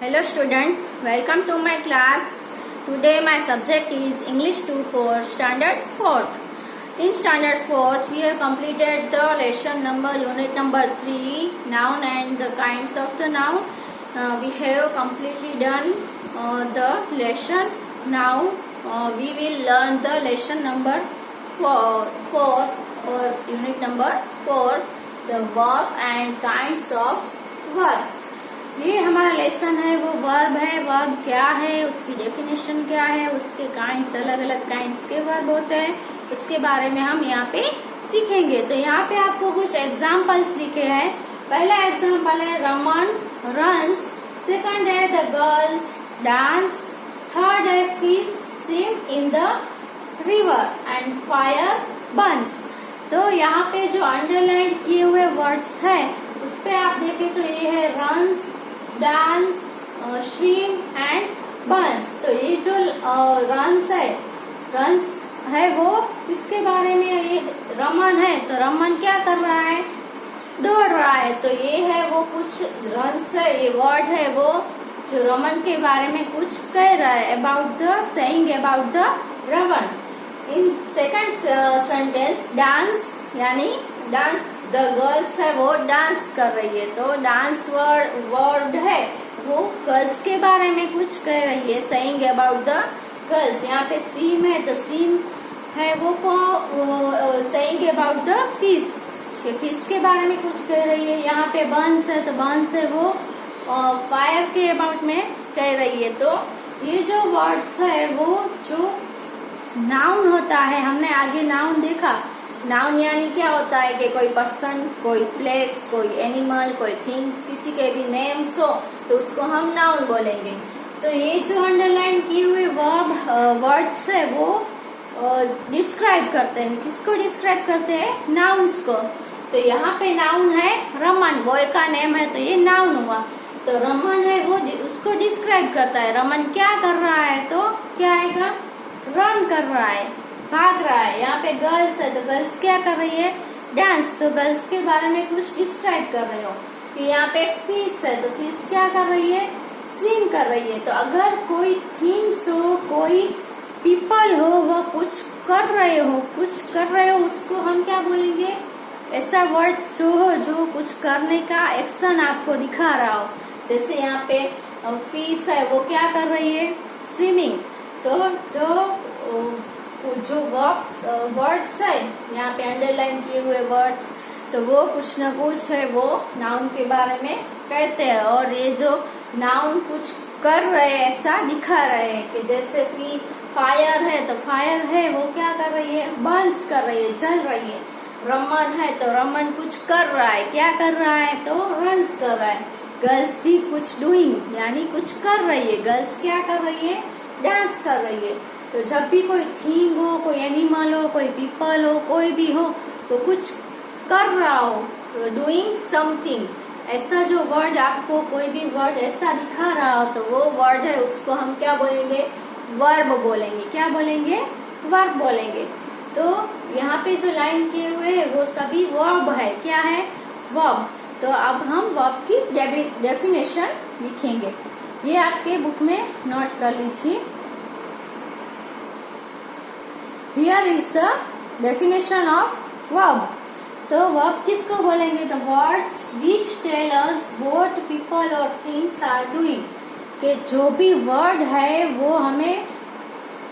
Hello students, welcome to my class. Today my subject is English 2 for Standard 4th. In Standard 4th, we have completed the lesson number, unit number 3, noun and the kinds of the noun. We have completely done the lesson. Now we will learn the lesson number 4 or unit number 4, the verb and kinds of verb. ये हमारा lesson है, वो verb है। Verb क्या है, उसकी definition क्या है, उसके काइंड्स, अलग अलग काइंड्स के वर्ब होते हैं, उसके बारे में हम यहाँ पे सीखेंगे। तो यहाँ पे आपको कुछ एग्जाम्पल्स लिखे हैं। पहला एग्जाम्पल है रमन रन्स, सेकंड है द गर्ल्स डांस, थर्ड है fish swim in the river and fire Burns. तो यहाँ पे जो अंडरलाइन किए हुए वर्ड्स है उस पे आप देखें तो ये है runs, dance, swim and Burns. तो ये जो रन्स है वो किसके बारे में, ये रमन है। तो रमन क्या कर रहा है, दौड़ रहा है। तो ये है वो कुछ रन्स है, ये वर्ड है वो जो रमन के बारे में कुछ कह रहा है, about the saying about the Raman. In second sentence dance, यानी डांस, द गर्ल्स है वो डांस कर रही है। तो डांस वर्ड है वो गर्ल्स के बारे में कुछ कह रही है, सेइंग अबाउट द गर्ल्स। यहाँ पे स्विम है तो स्विम है वो सेइंग अबाउट द फिश, के फिश के बारे में कुछ कह रही है। यहाँ पे बर्न्स है तो बर्न्स है वो फायर के अबाउट में कह रही है। तो ये जो वर्ड्स है वो जो नाउन होता है, हमने आगे नाउन देखा। नाउन यानी क्या होता है कि कोई पर्सन, कोई प्लेस, कोई एनिमल, कोई थिंग्स, किसी के भी नेम्स हो तो उसको हम नाउन बोलेंगे। तो ये जो अंडरलाइन किए हुए वर्ड्स है वो डिस्क्राइब करते हैं, किसको डिस्क्राइब करते हैं, नाउन्स को। तो यहाँ पे नाउन है रमन, बॉय का नेम है तो ये नाउन हुआ। तो रमन है वो उसको डिस्क्राइब करता है। रमन क्या कर रहा है, तो क्या आएगा, रन कर रहा है, भाग रहा है। यहाँ पे गर्ल्स है तो गर्ल्स क्या कर रही है, डांस। तो गर्ल्स के बारे में कुछ डिस्क्राइब कर रहे हो। फिर यहाँ पे फिश है तो फिश क्या कर रही है, स्विम कर रही है। तो अगर कोई थिंग्स हो, कोई पीपल हो, वो कुछ कर रहे हो उसको हम क्या बोलेंगे, ऐसा वर्ड्स जो हो जो कुछ करने का एक्शन आपको दिखा रहा हो। जैसे यहाँ पे फिश है वो क्या कर रही है, स्विमिंग। तो जो वर्ड्स है यहाँ पे अंडरलाइन किए हुए वर्ड्स, तो वो कुछ न कुछ है वो नाउन के बारे में कहते हैं। और ये जो नाउन कुछ कर रहे हैं ऐसा दिखा रहे हैं कि जैसे फायर है तो फायर है वो क्या कर रही है, बर्न्स कर रही है, जल रही है। रमन है तो रमन कुछ कर रहा है, क्या कर रहा है, तो रन्स कर रहा है। गर्ल्स भी कुछ डूइंग यानी कुछ कर रही है, गर्ल्स क्या कर रही है, डांस कर रही है। तो जब भी कोई थिंग हो, कोई एनिमल हो, कोई पीपल हो, कोई भी हो तो कुछ कर रहा हो, तो डूइंग समथिंग, ऐसा जो वर्ड आपको कोई भी वर्ड ऐसा दिखा रहा हो तो वो वर्ड है उसको हम क्या बोलेंगे, वर्ब बोलेंगे। क्या बोलेंगे, वर्ब बोलेंगे। तो यहाँ पे जो लाइन किए हुए है वो सभी वर्ब है, क्या है, वर्ब। तो अब हम वर्ब की डेफिनेशन लिखेंगे, ये आपके बुक में नोट कर लीजिए। Here is the definition of verb. तो verb किसको बोलेंगे, तो words which tell us what people or things are doing, कि जो भी word है वो हमें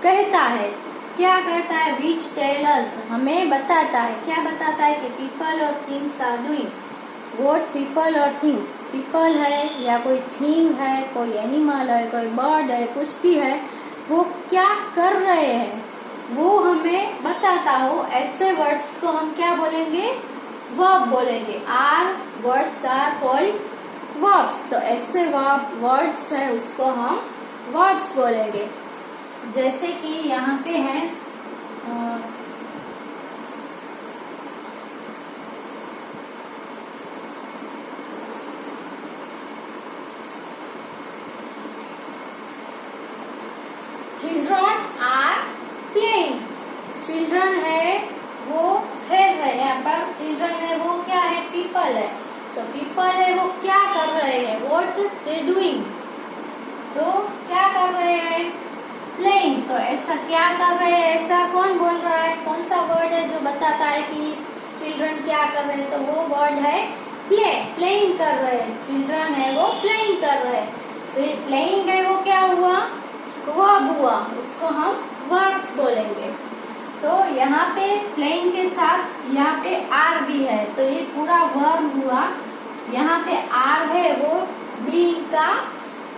कहता है, क्या कहता है, which tell us, हमें बताता है, क्या बताता है कि people or things are doing, what people or things, people है या कोई thing है, कोई animal है, कोई bird है, कुछ भी है, वो क्या कर रहे हैं वो हमें बताता हो। ऐसे वर्ड्स को हम क्या बोलेंगे, वर्ब बोलेंगे। Are words are called verbs. तो ऐसे वर्ड्स है उसको हम वर्ड्स बोलेंगे। जैसे कि यहाँ पे है चिल्ड्रन आर प्लेइंग, चिल्ड्रन है वो खेल रहे हैं। यहाँ पर चिल्ड्रन है वो क्या है, पीपल है। तो पीपल है वो क्या कर रहे हैं, व्हाट दे डूइंग, ऐसा क्या कर रहे हैं, ऐसा कौन बोल रहा है, कौन सा वर्ड है जो बताता है कि चिल्ड्रन क्या कर रहे हैं, तो वो वर्ड है प्ले, प्लेइंग कर रहे हैं, चिल्ड्रन है वो प्लेइंग कर रहे हैं। तो ये प्लेइंग है वो क्या हुआ, वर्ब हुआ, उसको हम वर्ब्स बोलेंगे। तो यहाँ पे प्लेइंग के साथ यहाँ पे आर भी है, तो ये पूरा वर्ब हुआ। यहाँ पे आर है वो बीइंग का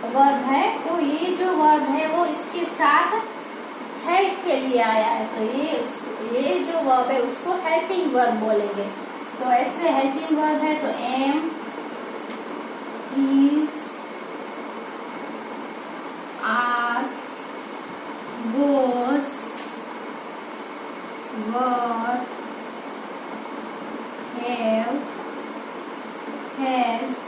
वर्ब है, तो ये जो वर्ब है वो इसके साथ हेल्प के लिए आया है, तो ये जो वर्ब है उसको हेल्पिंग वर्ब बोलेंगे। तो ऐसे हेल्पिंग वर्ब है, तो am, is, are, was, were, have, has।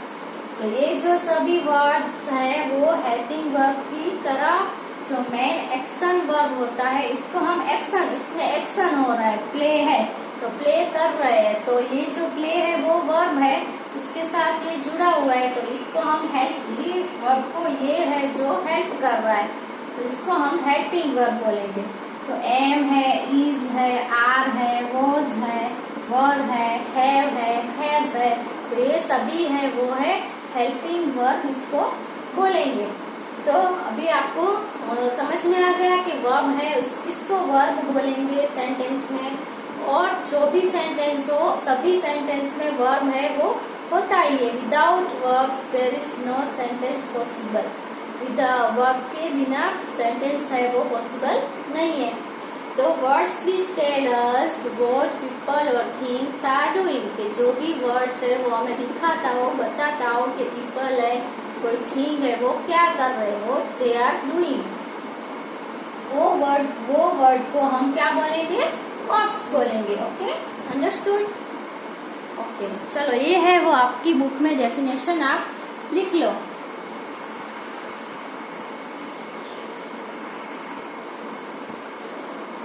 तो ये जो सभी वर्ड्स हैं वो हेल्पिंग वर्ब की तरह जो मेन एक्शन वर्ब होता है, इसको हम एक्शन, इसमें एक्शन हो रहा है, प्ले है तो प्ले कर रहे हैं, तो ये जो प्ले है वो वर्ब है, उसके साथ ये जुड़ा हुआ है, तो इसको हम हेल्प, ये वर्ब को ये है जो हेल्प कर रहा है, तो इसको हम हेल्पिंग वर्ब बोलेंगे। तो एम है, इज है, आर है, वॉज है, वर है, हैव है, हैज है, तो ये सभी है वो है हेल्पिंग वर्ब, इसको बोलेंगे। तो अभी आपको समझ में आ गया कि वर्ब है इसको वर्ब बोलेंगे सेंटेंस में, और जो भी सेंटेंस हो सभी सेंटेंस में वर्ब है वो होता ही है। Without verbs there is no sentence possible, verb के बिना सेंटेंस है वो पॉसिबल नहीं है। तो words which tell us what people और थिंग्स आर डूइंग, के जो भी वर्ड्स है वो हमें दिखाता हो, बताता हो कि पीपल है, कोई थिंग है, वो क्या कर रहे हैं, वो दे आर डूइंग, वो वर्ड को हम क्या बोलेंगे, वर्ब्स बोलेंगे। Okay, understood? ओके, चलो ये है वो आपकी बुक में डेफिनेशन, आप लिख लो।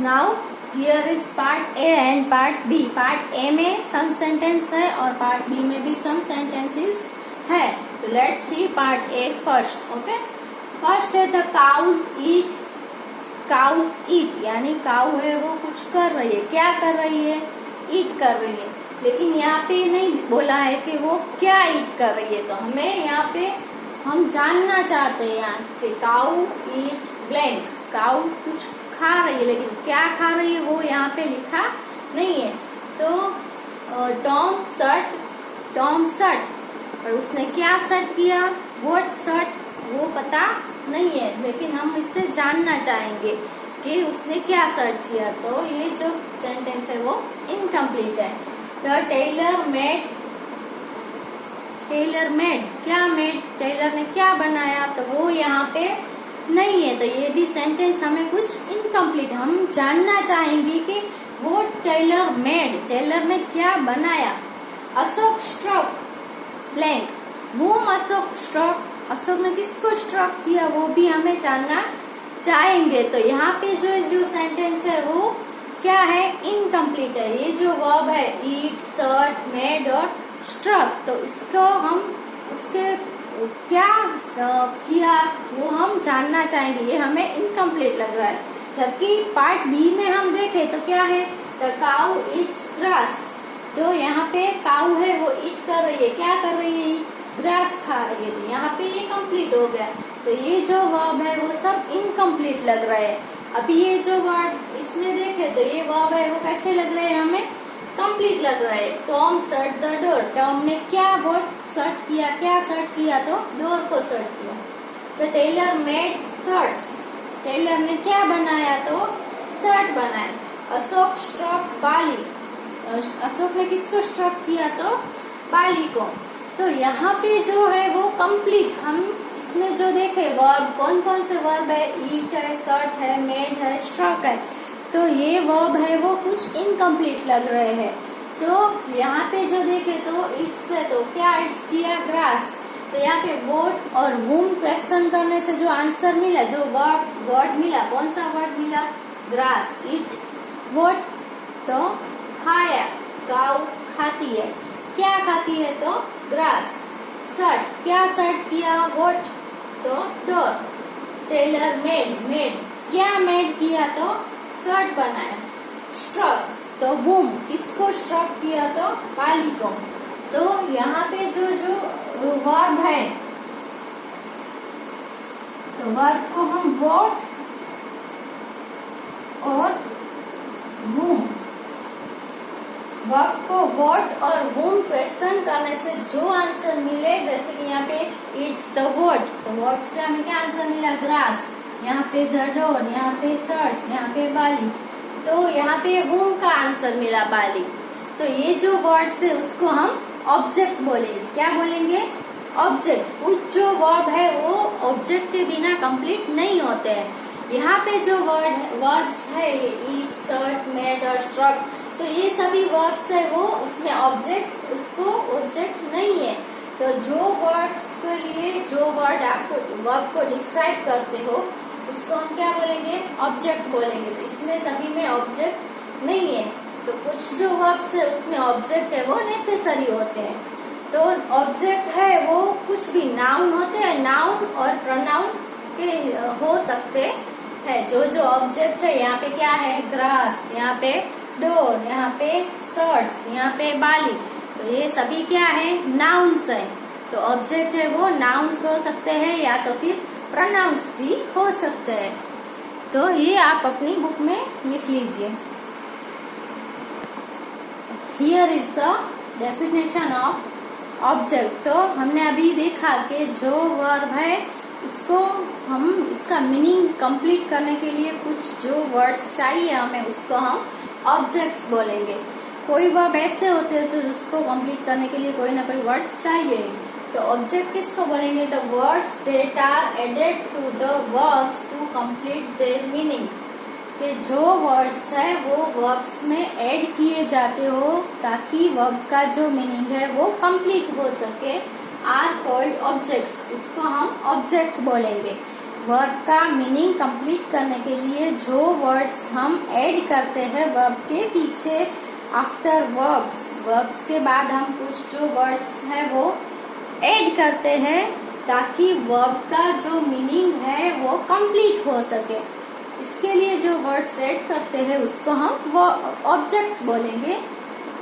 Now here is part A and part B. Part A में सम सेंटेंस है और पार्ट बी में भी सम सेंटेंसेस है। तो let's see part A first. Okay, first है the cows eat, cows eat यानी काउ है वो कुछ कर रही है, क्या कर रही है, ईट कर रही है, लेकिन यहाँ पे नहीं बोला है कि वो क्या ईट कर रही है। तो हमें यहाँ पे हम जानना चाहते हैं यहाँ कि काउ ईट ब्लैंक, काउ कुछ खा रही है, लेकिन क्या खा रही है वो यहाँ पे लिखा नहीं है। तो टॉम शर्ट, और उसने क्या शर्ट किया, व्हाट शर्ट, वो पता नहीं है, लेकिन हम इससे जानना चाहेंगे कि उसने क्या शर्ट किया। तो ये जो सेंटेंस है वो इनकम्प्लीट है। द टेलर मेड, क्या मेड, टेलर ने क्या बनाया, तो वो यहाँ पे नहीं है, तो ये भी सेंटेंस हमें कुछ इनकम्प्लीट, हम जानना चाहेंगे कि वो टेलर मेड, टेलर ने क्या बनाया। Ashok struck blank, whom Ashok struck, Ashok ने किसको स्ट्रक किया वो भी हमें जानना चाहेंगे। तो यहाँ पे जो सेंटेंस है वो क्या है, इनकम्प्लीट है। ये जो वर्ब है ईट, शर्ट, मेड और स्ट्रक, तो इसको हम उसके क्या किया वो हम जानना चाहेंगे, ये हमें इनकम्प्लीट लग रहा है। जबकि पार्ट बी में हम देखें तो क्या है, द काउ ईट्स ग्रास, तो यहाँ पे काउ है वो ईट कर रही है, क्या कर रही है, ईट ग्रास खा रही है, तो यहाँ पे ये कंप्लीट हो गया। तो ये जो वर्ब है वो सब इनकम्प्लीट लग रहा है। अभी ये जो वर्ड इसमें देखे तो ये वर्ब है वो कैसे लग रहे हैं, हमें कंप्लीट लग रहा है। Tom shut the door, Tom ने क्या व्हाट शट किया, क्या शट किया, तो डोर को शट किया। तो टेलर मेड शर्ट्स, टेलर ने क्या बनाया, तो शर्ट बनाया। अशोक स्ट्रक बाली, अशोक ने किसको स्ट्रक किया, तो बाली को। तो यहाँ पे जो है वो कंप्लीट, हम इसमें जो देखे वर्ब कौन कौन से वर्ब है, ईट है, शर्ट है, मेड है, स्ट्रक है, तो ये वर्ब है वो कुछ इनकम्प्लीट लग रहे हैं। सो यहाँ पे जो देखे तो इट्स है, तो क्या इट्स किया, ग्रास। तो यहाँ पे वोट और वूम क्वेश्चन करने से जो आंसर मिला, जो वर्ड मिला, कौन सा वर्ड मिला, ग्रास। इट वोट, तो खाया, काउ खाती है, क्या खाती है, तो ग्रास। शर्ट, क्या शर्ट किया, वोट, तो डोर। टेलर मेड, क्या मेड किया तो शर्ट बनाया। स्ट्रक तो वूम, किसको स्ट्रक किया तो बाली को। तो यहाँ पे जो वर्ब है, तो वर्ब को हम वॉट और वूम, वर्ब को वॉट और वूम क्वेश्चन करने से जो आंसर मिले, जैसे कि यहाँ पे इट्स द वॉट, तो वॉट से हमें क्या आंसर मिला, ग्रास। यहाँ पे द डोर, यहाँ पे शर्ट्स, यहाँ पे बाली, तो यहाँ पे वूम का आंसर मिला बाली। तो ये जो वर्ड्स है उसको हम ऑब्जेक्ट बोलेंगे। क्या बोलेंगे, ऑब्जेक्ट। कुछ जो वर्ब है वो ऑब्जेक्ट के बिना कंप्लीट नहीं होते हैं। यहाँ पे जो वर्ब्स है ईट, शर्ट, मेड और स्ट्रक, तो ये सभी वर्ब्स है वो इसमें ऑब्जेक्ट, उसको ऑब्जेक्ट नहीं है। तो जो वर्ड्स के लिए जो वर्ड आपको वर्ब को डिस्क्राइब करते हो उसको हम क्या बोलेंगे, ऑब्जेक्ट बोलेंगे। तो इसमें सभी में ऑब्जेक्ट नहीं है। तो कुछ जो वर्ब्स है उसमें ऑब्जेक्ट है वो नेसेसरी होते हैं। तो ऑब्जेक्ट है वो कुछ भी नाउन होते हैं, नाउन और प्रोनाउन के हो सकते हैं। जो ऑब्जेक्ट है, यहाँ पे क्या है, ग्रास, यहाँ पे डोर, यहाँ पे शर्ट्स, यहाँ पे बाली, तो ये सभी क्या है, नाउन्स है। तो ऑब्जेक्ट है वो नाउन्स हो सकते हैं या तो फिर प्रोनाउंस भी हो सकते हैं। तो ये आप अपनी बुक में लिख लीजिए। Here is the definition of object. तो हमने अभी देखा कि जो वर्ब है उसको हम इसका मीनिंग कंप्लीट करने के लिए कुछ जो वर्ड्स चाहिए हमें, उसको हम ऑब्जेक्ट्स बोलेंगे। कोई वर्ब ऐसे होते हैं जो उसको कंप्लीट करने के लिए कोई ना कोई वर्ड्स चाहिए। तो ऑब्जेक्ट किसको बोलेंगे, the words that are added to the verbs to complete their meaning. कि जो वर्ड्स है वो वर्ब्स में ऐड किए जाते हो ताकि वर्ब का जो मीनिंग है वो कंप्लीट हो सके, आर कॉल्ड ऑब्जेक्ट्स। उसको हम ऑब्जेक्ट बोलेंगे। वर्ब का मीनिंग कंप्लीट करने के लिए जो वर्ड्स हम ऐड करते हैं वर्ब के पीछे, आफ्टर वर्ब्स के बाद हम कुछ जो वर्ड्स है वो ऐड करते हैं ताकि वर्ब का जो मीनिंग है वो कंप्लीट हो सके। इसके लिए जो वर्ड्स ऐड करते हैं उसको हम वो ऑब्जेक्ट्स बोलेंगे।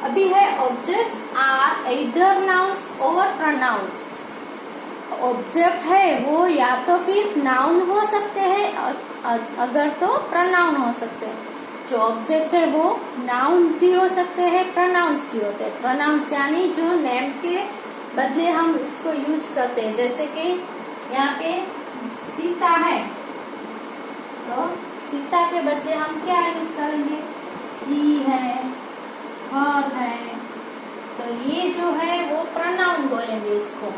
अभी है ऑब्जेक्ट्स आर ईदर नाउन्स और प्रोनाउंस। ऑब्जेक्ट है वो या तो फिर नाउन हो सकते हैं, अगर तो प्रोनाउन हो सकते हैं। जो ऑब्जेक्ट है वो नाउन भी हो सकते हैं, प्रोनाउंस भी होते हैं। प्रोनाउंस यानी जो नेम के बदले हम उसको यूज करते हैं। जैसे कि यहाँ पे सीता है, तो सीता के बदले हम क्या यूज करेंगे, सी है, हर है। तो ये जो है वो प्रोनाउन बोलेंगे इसको।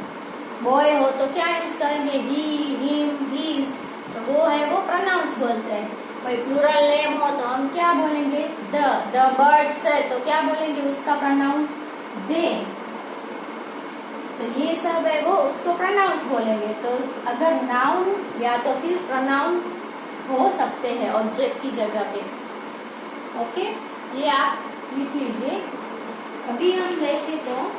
बॉय हो तो क्या यूज करेंगे, ही, हिम, हीज, तो वो है वो प्रोनाउंस बोलते हैं। कोई प्लूरल नेम हो तो हम क्या बोलेंगे, द बर्ड्स है तो क्या बोलेंगे उसका प्रोनाउन, दे। तो ये सब है वो उसको प्रोनाउंस बोलेंगे। तो अगर नाउन या तो फिर प्रोनाउन हो सकते हैं ऑब्जेक्ट की जगह पे। ओके, ये आप लिख लीजिए। अभी हम देखें तो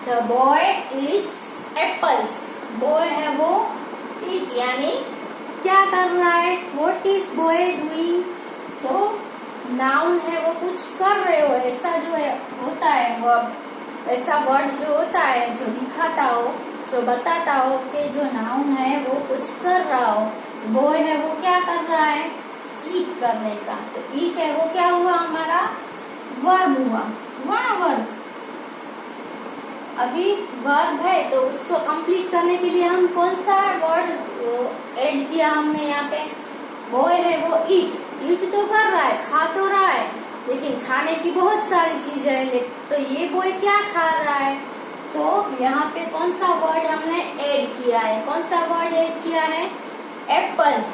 The boy eats apples. Boy है वो eat यानी क्या कर रहा है, what is boy doing। तो नाउन है वो कुछ कर रहे हो, ऐसा जो है होता है वर्ब, ऐसा वर्ड जो होता है जो दिखाता हो, जो बताता हो कि जो नाउन है वो कुछ कर रहा हो। बॉय है वो क्या कर रहा है, ईट करने का। तो ईट है वो क्या हुआ, हमारा वर्ब हुआ ना वर्ब। अभी वर्ब है तो उसको कंप्लीट करने के लिए हम कौन सा वर्ड ऐड किया हमने यहाँ पे, बॉय है वो ईट तो कर रहा है, खा तो रहा है, लेकिन खाने की बहुत सारी चीजें है। तो ये बॉय क्या खा रहा है, तो यहाँ पे कौन सा वर्ड हमने ऐड किया है, कौन सा वर्ड ऐड किया है, एप्पल्स,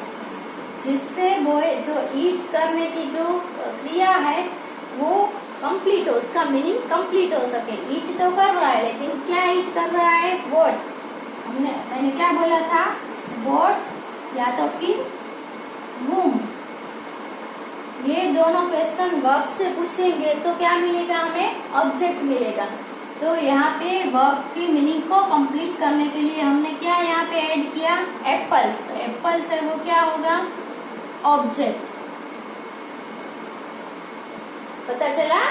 जिससे बॉय जो ईट करने की जो क्रिया है वो कंप्लीट हो, उसका मीनिंग कंप्लीट हो सके। ईट तो कर रहा है, लेकिन क्या ईट कर रहा है? वॉट। मैंने क्या बोला था? वॉट या तो फिर whom। ये दोनों क्वेश्चन वर्ब से पूछेंगे तो क्या मिलेगा हमें? ऑब्जेक्ट मिलेगा। तो यहाँ पे वर्ब की मीनिंग को कंप्लीट करने के लिए हमने क्या यहाँ पे ऐड किया? एप्पल्स। तो एप्पल्स है वो क्या होगा? ऑब्जेक्ट। पता चला?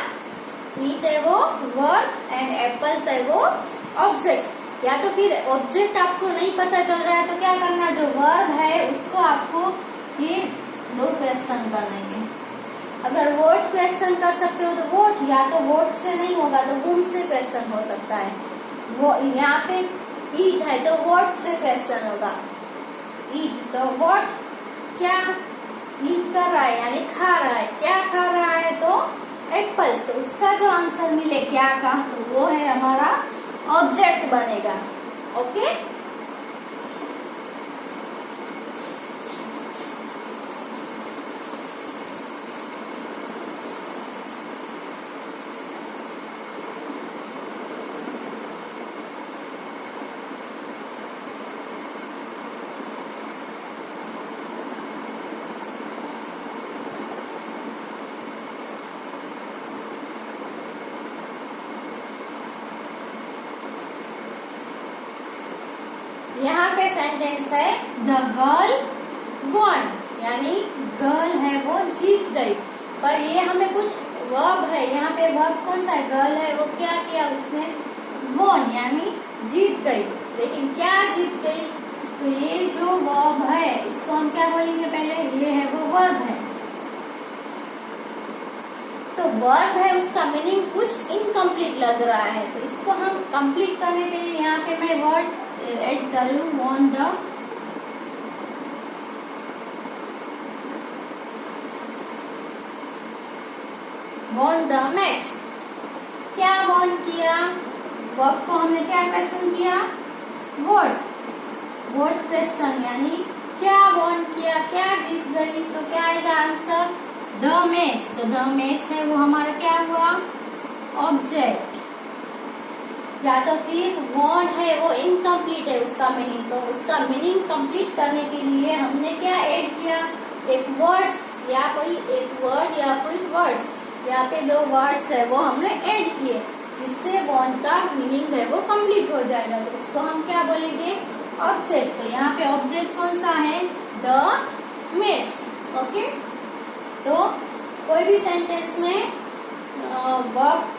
ईट है वो वर्ब एंड एप्पल्स है वो ऑब्जेक्ट। या तो फिर ऑब्जेक्ट आपको नहीं पता चल रहा है तो क्या करना? जो वर्ब है उसको आपको ये दो क्वेश्चन करने हैं। अगर वोट क्वेश्चन कर सकते हो तो वोट, या तो वोट से नहीं होगा तो whom से क्वेश्चन हो सकता है। वो यहाँ पे ईट है तो वोट से क्वेश्चन होगा। ईट तो वोट क्या ईट कर रहा है यानी खा रहा है। क्या खा रहा है? तो एप्पल्स। तो उसका जो आंसर मिले क्या का, तो वो है हमारा ऑब्जेक्ट बनेगा। ओके। यहाँ पे सेंटेंस है द गर्ल वॉन, यानी गर्ल है वो जीत गई। पर ये हमें कुछ वर्ब है, यहाँ पे वर्ब कौन सा है? गर्ल है वो क्या किया? उसने वॉन यानी जीत गई। लेकिन क्या जीत गई? तो ये जो वर्ब है इसको हम क्या बोलेंगे? पहले ये है वो वर्ब है। तो वर्ब है उसका मीनिंग कुछ इनकम्प्लीट लग रहा है, तो इसको हम कंप्लीट करने के लिए यहाँ पे मैं वर्ड ऐड कर लूं won the. Won the match. क्या वॉन किया? वर्ब को हमने क्या क्वेश्चन किया? वॉट क्वेश्चन, यानी क्या वॉन किया, क्या जीत गई। तो क्या आएगा आंसर? The match. तो द मैच है वो हमारा क्या हुआ? ऑब्जेक्ट। या तो फिर वॉन है वो इनकम्प्लीट है उसका मीनिंग, तो उसका मीनिंग कंप्लीट करने के लिए हमने क्या ऐड किया? एक वर्ड्स या कोई एक वर्ड या फिर वर्ड्स, यहाँ पे दो वर्ड्स है वो हमने ऐड किए, जिससे वॉन का मीनिंग है वो कंप्लीट हो जाएगा। तो उसको हम क्या बोलेंगे? ऑब्जेक्ट। तो यहाँ पे ऑब्जेक्ट कौन सा है? The match. ओके। तो कोई भी सेंटेंस में वर्ब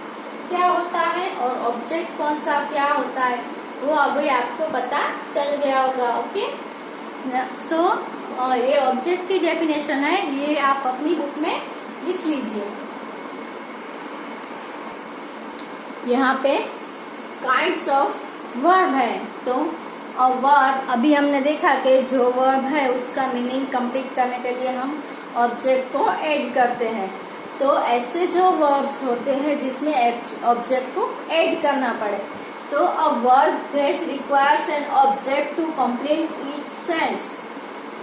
क्या होता है और ऑब्जेक्ट कौन सा क्या होता है वो अभी आपको पता चल गया होगा। ओके। सो ये ऑब्जेक्ट की डेफिनेशन है, ये आप अपनी बुक में लिख लीजिए। यहाँ पे काइंड्स ऑफ वर्ब है। तो और वर्ब अभी हमने देखा कि जो वर्ब है उसका मीनिंग कंप्लीट करने के लिए हम ऑब्जेक्ट को ऐड करते हैं। तो ऐसे जो वर्ब्स होते हैं जिसमें ऑब्जेक्ट को ऐड करना पड़े, तो a verb that requires an object to complete its sense,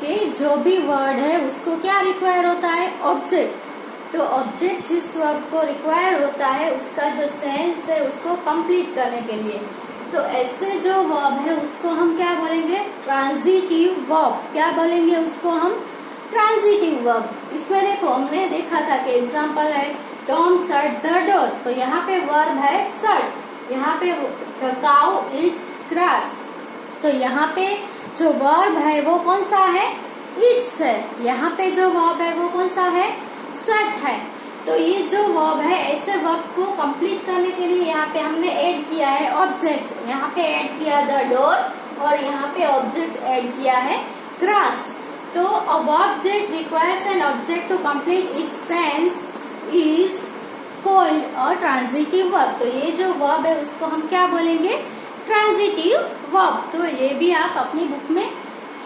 कि जो भी वर्ड है उसको क्या रिक्वायर होता है? ऑब्जेक्ट। तो ऑब्जेक्ट जिस वर्ब को रिक्वायर होता है उसका जो सेंस है उसको कंप्लीट करने के लिए, तो ऐसे जो वर्ब है उसको हम क्या बोलेंगे? Transitive verb. क्या बोलेंगे उसको हम? Transitive verb. इसमें देखो हमने देखा था कि एग्जांपल है टॉम शट द डोर, तो यहाँ पे वर्ब है शट, यहाँ पे द काउ ईट्स ग्रास। तो यहाँ पे जो वर्ब है वो कौन सा है? ईट्स है। यहाँ पे जो वर्ब है वो कौन सा है? शट है। तो ये जो वर्ब है ऐसे वर्ब को कंप्लीट करने के लिए यहाँ पे हमने ऐड किया है ऑब्जेक्ट। यहाँ पे ऐड किया द डोर और यहाँ पे ऑब्जेक्ट ऐड किया है ग्रास। तो a verb that requires an object to complete its sense is called a transitive verb। तो ये जो verb है उसको हम क्या बोलेंगे? Transitive verb. तो ये भी आप अपनी बुक में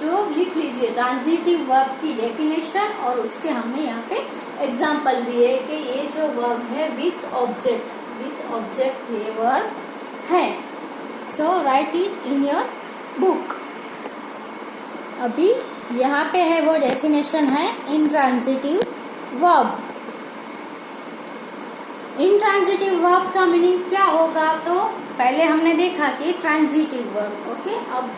जो लिख लीजिए ट्रांजिटिव वर्ब की डेफिनेशन, और उसके हमने यहाँ पे एग्जाम्पल दिए कि ये जो वर्ब है विथ ऑब्जेक्ट ये वर्ब है। So write it in your book. अभी यहाँ पे है वो डेफिनेशन है इंट्रांजिटिव वर्ब। इंट्रांजिटिव वर्ब का मीनिंग क्या होगा, तो पहले हमने देखा कि ट्रांजिटिव वर्ब, ओके। अब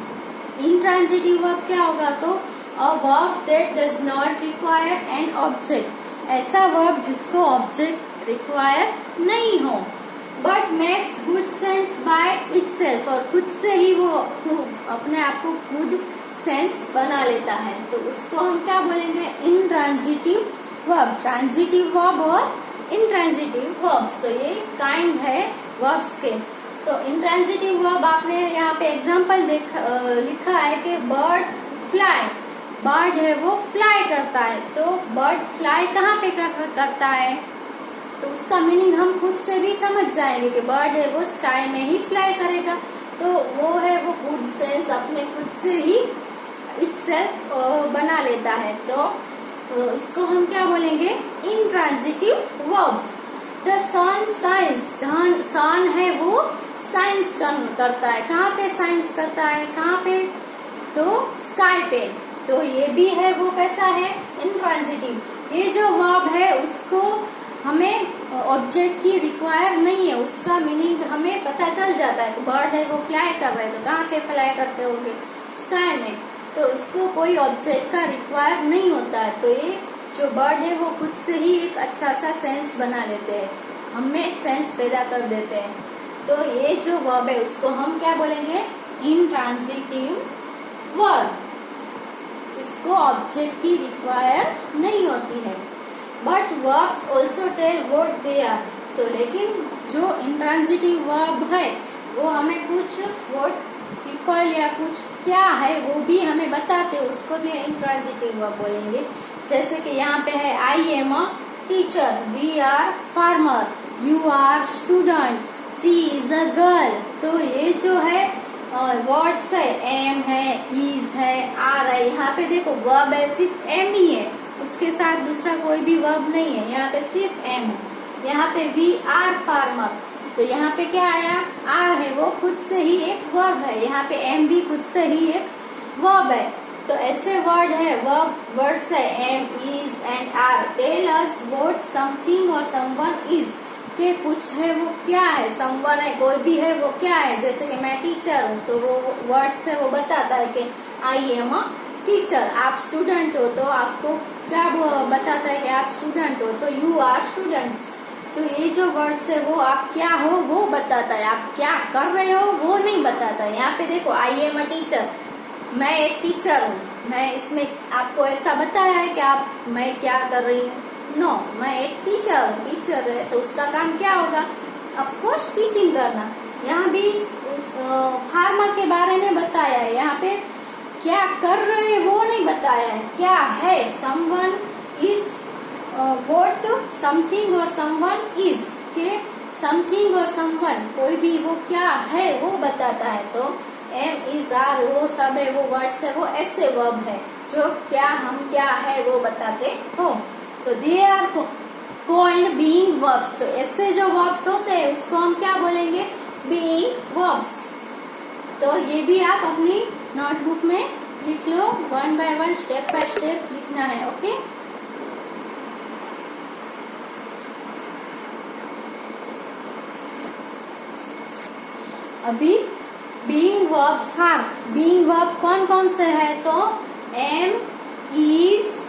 इंट्रांजिटिव वर्ब क्या होगा, तो a verb that does not require an object, ऐसा वर्ब जिसको ऑब्जेक्ट रिक्वायर नहीं हो, but makes good sense by itself, और खुद से ही वो अपने आप को गुड सेंस बना लेता है, तो उसको हम क्या बोलेंगे, इंट्रांजिटिव वर्ब। ट्रांजिटिव वर्ब और इंट्रांजिटिव वर्ब्स, तो ये काइंड है वर्ब्स के। तो इंट्रांजिटिव वर्ब आपने यहाँ पे एग्जांपल लिखा है कि बर्ड फ्लाई, बर्ड है वो फ्लाई करता है, तो बर्ड फ्लाई कहाँ पे करता है, तो उसका मीनिंग हम खुद से भी समझ जाएंगे कि बर्ड है वो स्काई में ही फ्लाई करेगा, तो वो है वो गुड सेंस अपने खुद से ही इटसेल्फ बना लेता है, तो इसको हम क्या बोलेंगे, intransitive verbs. The sun shines, sun है वो साइंस करता है, कहाँ पे साइंस करता है, कहाँ पे, तो स्काई पे, तो ये भी है वो कैसा है, इंट्रांजिटिव। ये जो वर्ब है उसको हमें ऑब्जेक्ट की रिक्वायर नहीं है, उसका मीनिंग हमें पता चल जाता है, बर्ड है वो फ्लाई कर रहे हैं, तो कहाँ पे फ्लाई करते होंगे, स्काई में, तो इसको कोई ऑब्जेक्ट का रिक्वायर नहीं होता है, तो ये जो बर्ड है वो खुद से ही एक अच्छा सा सेंस बना लेते हैं, हमें सेंस पैदा कर देते हैं, तो ये जो वर्ब है उसको हम क्या बोलेंगे, इंट्रांजिटिव वर्ब। इसको ऑब्जेक्ट की रिक्वायर नहीं होती है, but verbs also tell what they are, तो लेकिन जो इंट्रांजिटिव वर्ब है वो हमें कुछ व्हाट पीपल या कुछ क्या है वो भी हमें बताते, उसको भी इंट्रांजिटिव वर्ब बोलेंगे। जैसे कि यहाँ पे है I am a teacher, we are farmer, you are student, she is a girl, तो ये जो है वर्ड्स है, एम है, इज है, आर है, यहाँ पे देखो वर्ब है सिर्फ एम ही है, उसके साथ दूसरा कोई भी वर्ब नहीं है, यहाँ पे सिर्फ एम है। यहाँ पे वी आर फार्मर, तो यहाँ पे क्या आया, आर है वो खुद से ही एक वर्ब है, यहाँ पे एम भी खुद से ही एक वर्ब है, तो ऐसे वर्ड है वर्ड्स है am, is and are, tell us what something और समवन इज, के कुछ है वो क्या है, समवन है कोई भी है वो क्या है, जैसे कि मैं टीचर हूँ, तो वो वर्ड्स है वो बताता है कि आई एम अ टीचर, आप स्टूडेंट हो तो आपको क्या बताता है कि आप स्टूडेंट हो, तो यू आर स्टूडेंट्स, तो ये जो वर्ड्स है वो आप क्या हो वो बताता है, आप क्या कर रहे हो वो नहीं बताता है। यहाँ पे देखो आई एम अ टीचर, मैं एक टीचर हूँ, मैं इसमें आपको ऐसा बताया है कि आप मैं क्या कर रही हूँ, नो, मैं एक टीचर हूँ, टीचर है तो उसका काम क्या होगा, ऑफ कोर्स टीचिंग करना। यहाँ भी फार्मर के बारे में बताया है, यहाँ पे क्या कर रहे हैं वो नहीं बताया है, क्या है, समवन इज व्हाट समथिंग और समवन इज, के समथिंग और समवन कोई भी वो क्या है वो बताता है, तो एम, इज, आर वो सब है वो वर्ड्स है वो ऐसे वर्ब है जो क्या हम क्या है वो बताते हो, तो they are called being verbs, तो ऐसे जो वर्ब्स होते हैं उसको हम क्या बोलेंगे, बीइंग वर्ब्स। तो ये भी आप अपनी नोटबुक में लिख लो, 1 by 1 स्टेप बाय स्टेप लिखना है, ओके। अभी बीइंग वर्ब्स, हाँ बीइंग वर्ब कौन कौन से है, तो am, is,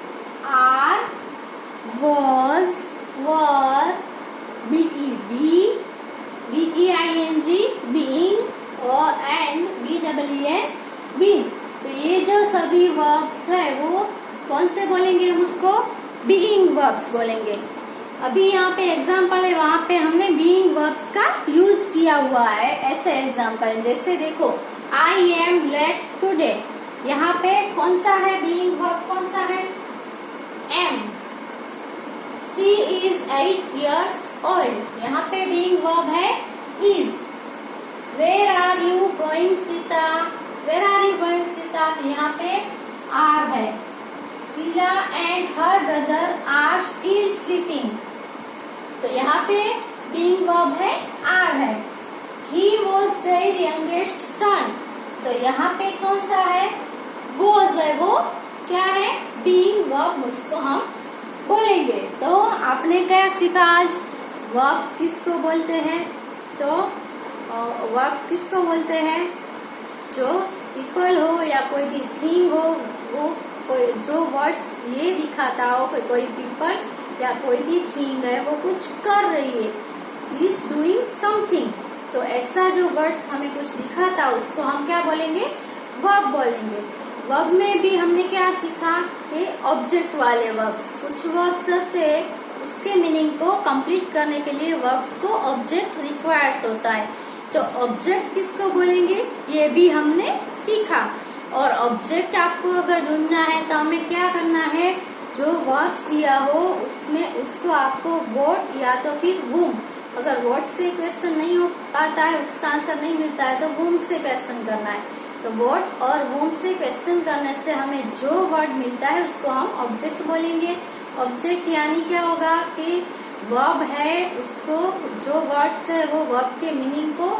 are, was, were, B E D, B E I N G, being और एंड बीडब्ल्यूएन, बीइंग, तो ये जो सभी वर्ब्स है वो कौन से बोलेंगे, हम उसको बीइंग वर्ब्स बोलेंगे। अभी यहाँ पे एग्जाम्पल है, वहाँ पे हमने बीइंग वर्ब्स का यूज किया हुआ है, ऐसे एग्जाम्पल जैसे देखो आई एम लेट टुडे, यहाँ पे कौन सा है बीइंग वर्ब, कौन सा है, am. She is 8 years old, यहाँ पे बीइंग वर्ब है is. Where are you going Sita, where are you going Sita, तो यहाँ पे आर है। Sheela and her brother are still sleeping, तो यहाँ पे बीइंग वर्ब है आर है। He was their youngest son, तो यहाँ पे कौन सा है, वॉज है वो क्या है, बीइंग वर्ब, उसको हम बोलेंगे। तो आपने क्या सीखा आज, वर्ब्स किसको बोलते हैं? तो वर्ब्स किसको बोलते हैं? जो पीपल हो या कोई भी थिंग हो, वो कोई जो वर्ड्स ये दिखाता हो कि कोई पीपल या कोई भी थिंग है वो कुछ कर रही है, इज डूइंग समथिंग, तो ऐसा जो वर्ड्स हमें कुछ दिखाता उसको हम क्या बोलेंगे? वर्ब बोलेंगे। वर्ब में भी हमने क्या सीखा कि ऑब्जेक्ट वाले वर्ब्स, कुछ वर्ब्स होते हैं उसके मीनिंग को कंप्लीट करने के लिए वर्ब्स को ऑब्जेक्ट रिक्वायर्स होता है, तो ऑब्जेक्ट किसको बोलेंगे ये भी हमने सीखा। और ऑब्जेक्ट आपको अगर ढूंढना है तो हमें क्या करना है? जो वर्ब्स दिया हो उसमें उसको आपको वॉट या तो फिर वूम, अगर वॉट से क्वेश्चन नहीं हो पाता है, उसका आंसर नहीं मिलता है तो वूम से क्वेश्चन करना है। तो वॉट और वूम से क्वेश्चन करने से हमें जो वर्ड मिलता है उसको हम ऑब्जेक्ट बोलेंगे। ऑब्जेक्ट यानी क्या होगा कि वर्ब है, उसको जो वर्ड्स है वो वर्ब के मीनिंग को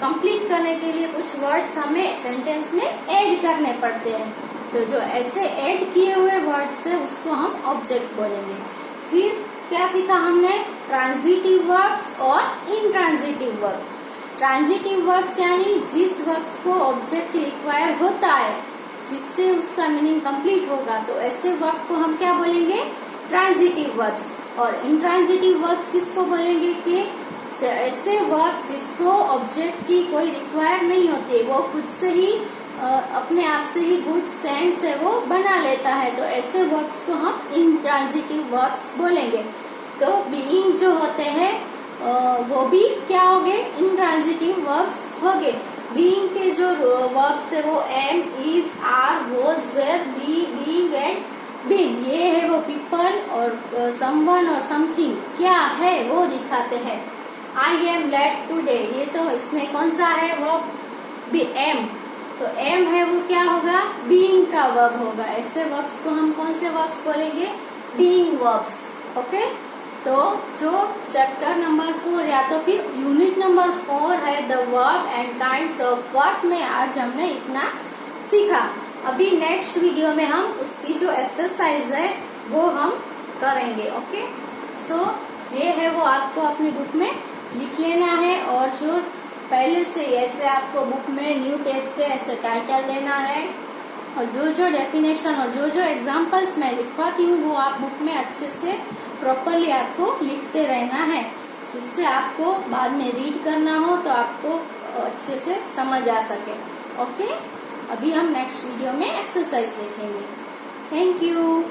कंप्लीट करने के लिए कुछ वर्ड्स हमें सेंटेंस में ऐड करने पड़ते हैं, तो जो ऐसे ऐड किए हुए वर्ड्स है उसको हम ऑब्जेक्ट बोलेंगे। फिर क्या सीखा हमने? ट्रांजिटिव वर्ब्स और इनट्रांजिटिव वर्ब्स। ट्रांजिटिव वर्ब्स यानी जिस वर्ब्स को ऑब्जेक्ट रिक्वायर होता है, जिससे उसका मीनिंग कंप्लीट होगा, तो ऐसे वर्ब को हम क्या बोलेंगे? Transitive verbs. और इनट्रांजिटिव वर्ब्स किसको बोलेंगे? कि ऐसे वर्ब्स जिसको ऑब्जेक्ट की कोई रिक्वायर नहीं होती, वो खुद से ही अपने आप से ही गुड सेंस है वो बना लेता है, तो ऐसे वर्ब्स को हम इनट्रांजिटिव वर्ब्स बोलेंगे। तो बीइंग जो होते हैं वो भी क्या हो गए? इनट्रांजिटिव वर्ब्स हो गए। बीइंग के जो वर्ब्स है वो am, is, are, was, were, be, being and been, ये है वो पीपल और समवन और समथिंग क्या है वो दिखाते हैं। आई एम लेट टूडे, ये तो इसमें कौन सा है? वो बी एम, तो एम है वो क्या होगा? बीइंग का वर्ब होगा। ऐसे वर्ब्स को हम कौन से वर्ब्स बोलेंगे? Being verbs. ओके, तो जो चैप्टर नंबर 4 या तो फिर यूनिट नंबर 4 है the verb and kinds of verb में आज हमने इतना सीखा। अभी नेक्स्ट वीडियो में हम उसकी जो एक्सरसाइज है वो हम करेंगे। ओके, सो ये है वो आपको अपनी बुक में लिख लेना है, और जो पहले से ऐसे आपको बुक में न्यू पेज से ऐसे टाइटल देना है, और जो जो डेफिनेशन और जो जो एग्जाम्पल्स मैं लिखवाती हूँ वो आप बुक में अच्छे से प्रॉपरली आपको लिखते रहना है, जिससे आपको बाद में रीड करना हो तो आपको अच्छे से समझ आ सके। ओके, अभी हम नेक्स्ट वीडियो में एक्सरसाइज देखेंगे। Thank you.